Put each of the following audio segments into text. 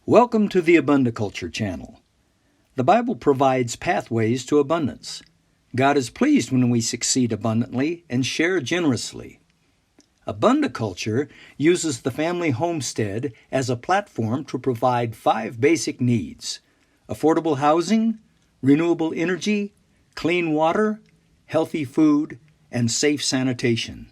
Welcome to the AbundaCulture channel. The Bible provides pathways to abundance. God is pleased when we succeed abundantly and share generously. AbundaCulture uses the family homestead as a platform to provide 5 basic needs: affordable housing, renewable energy, clean water, healthy food, and safe sanitation.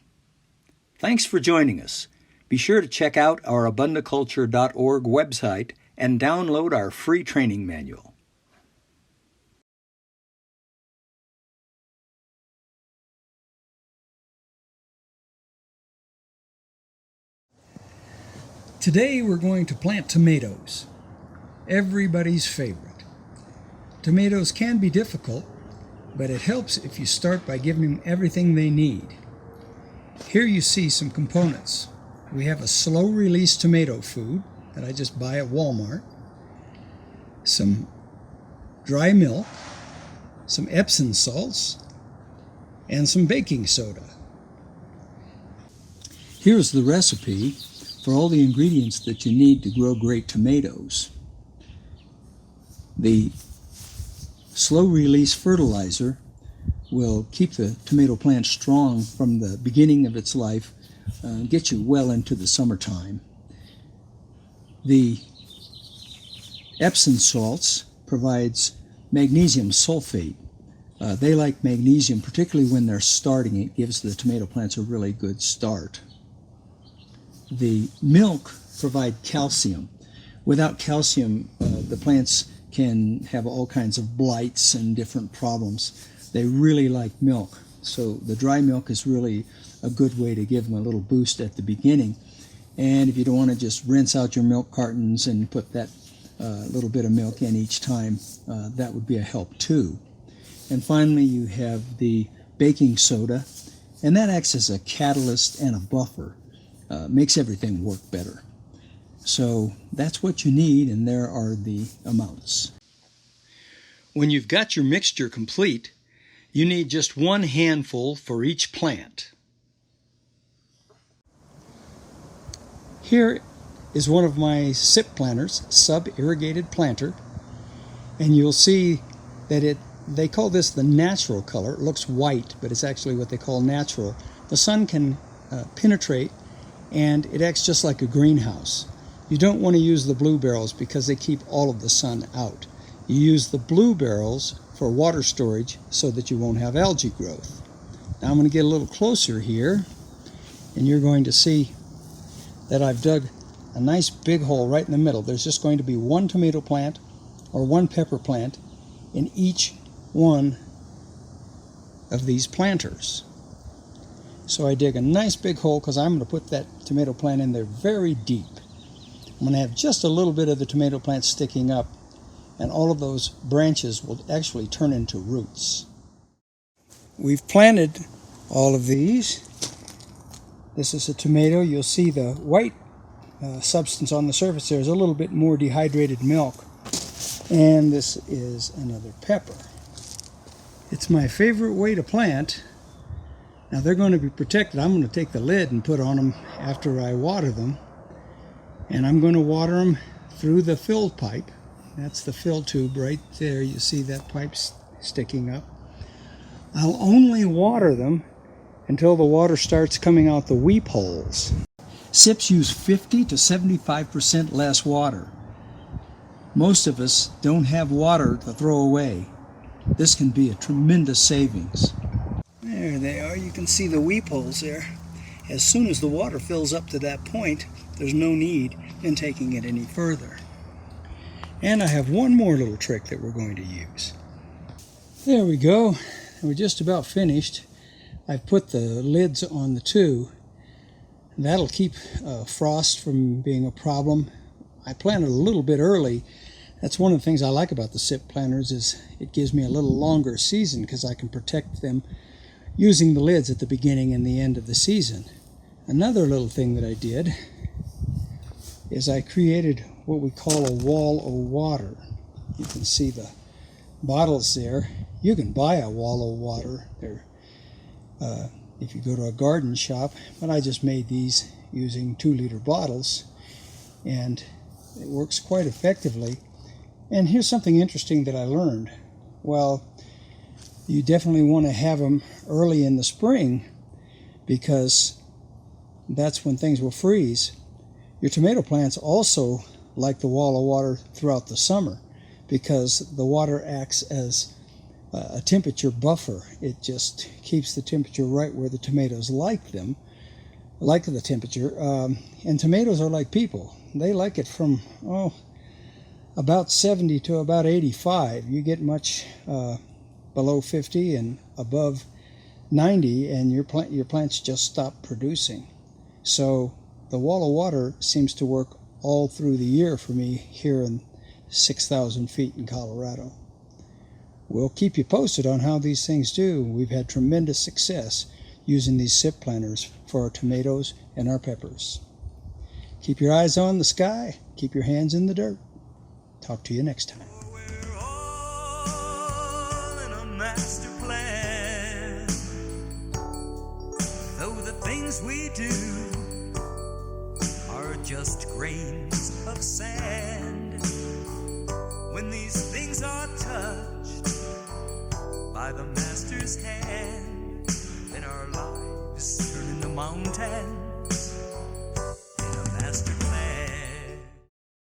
Thanks for joining us. Be sure to check out our AbundaCulture.org website and download our free training manual. Today we're going to plant tomatoes, everybody's favorite. Tomatoes can be difficult, but it helps if you start by giving them everything they need. Here you see some components. We have a slow-release tomato food that I just buy at Walmart, some dry milk, some Epsom salts, and some baking soda. Here's the recipe for all the ingredients that you need to grow great tomatoes. The slow-release fertilizer will keep the tomato plant strong from the beginning of its life, get you well into the summertime. The Epsom salts provides magnesium sulfate. They like magnesium, particularly when they're starting. It gives the tomato plants a really good start. The milk provides calcium. Without calcium, the plants can have all kinds of blights and different problems. They really like milk, so the dry milk is really a good way to give them a little boost at the beginning. And if you don't want to just rinse out your milk cartons and put that little bit of milk in each time, that would be a help too. And finally, you have the baking soda, and that acts as a catalyst and a buffer. Makes everything work better. So that's what you need, and there are the amounts. When you've got your mixture complete, you need just 1 handful for each plant. Here is one of my SIP planters, Sub-Irrigated planter, and you'll see that they call this the natural color. It looks white, but it's actually what they call natural. The sun can penetrate, and it acts just like a greenhouse. You don't want to use the blue barrels because they keep all of the sun out. You use the blue barrels for water storage so that you won't have algae growth. Now I'm going to get a little closer here, and you're going to see that I've dug a nice big hole right in the middle. There's just going to be 1 tomato plant or 1 pepper plant in each one of these planters. So I dig a nice big hole because I'm going to put that tomato plant in there very deep. I'm going to have just a little bit of the tomato plant sticking up, and all of those branches will actually turn into roots. We've planted all of these. This is a tomato. You'll see the white substance on the surface there is a little bit more dehydrated milk. And this is another pepper. It's my favorite way to plant. Now they're going to be protected. I'm going to take the lid and put on them after I water them. And I'm going to water them through the fill pipe. That's the fill tube right there. You see that pipe sticking up. I'll only water them until the water starts coming out the weep holes. SIPs use 50 to 75% less water. Most of us don't have water to throw away. This can be a tremendous savings. There they are. You can see the weep holes there. As soon as the water fills up to that point, there's no need in taking it any further. And I have one more little trick that we're going to use. There we go. We're just about finished. I've put the lids on the 2. That'll keep frost from being a problem. I planted a little bit early. That's one of the things I like about the SIP planters, is it gives me a little longer season because I can protect them using the lids at the beginning and the end of the season. Another little thing that I did is I created what we call a wall of water. You can see the bottles there. You can buy a wall of water. They're if you go to a garden shop, but I just made these using 2-liter bottles, and It works quite effectively. And here's something interesting that I learned. Well, you definitely want to have them early in the spring because that's when things will freeze. Your tomato plants also like the wall of water throughout the summer because the water acts as a temperature buffer. It just keeps the temperature right where the tomatoes like them, like the temperature. And tomatoes are like people. They like it from, about 70 to about 85. You get much below 50 and above 90, and your plants just stop producing. So the wall of water seems to work all through the year for me here in 6,000 feet in Colorado. We'll keep you posted on how these things do. We've had tremendous success using these SIP planters for our tomatoes and our peppers. Keep your eyes on the sky. Keep your hands in the dirt. Talk to you next time. We're all in a master plan, though the things we do are just grains of sand. When these things are touched by the master's hand,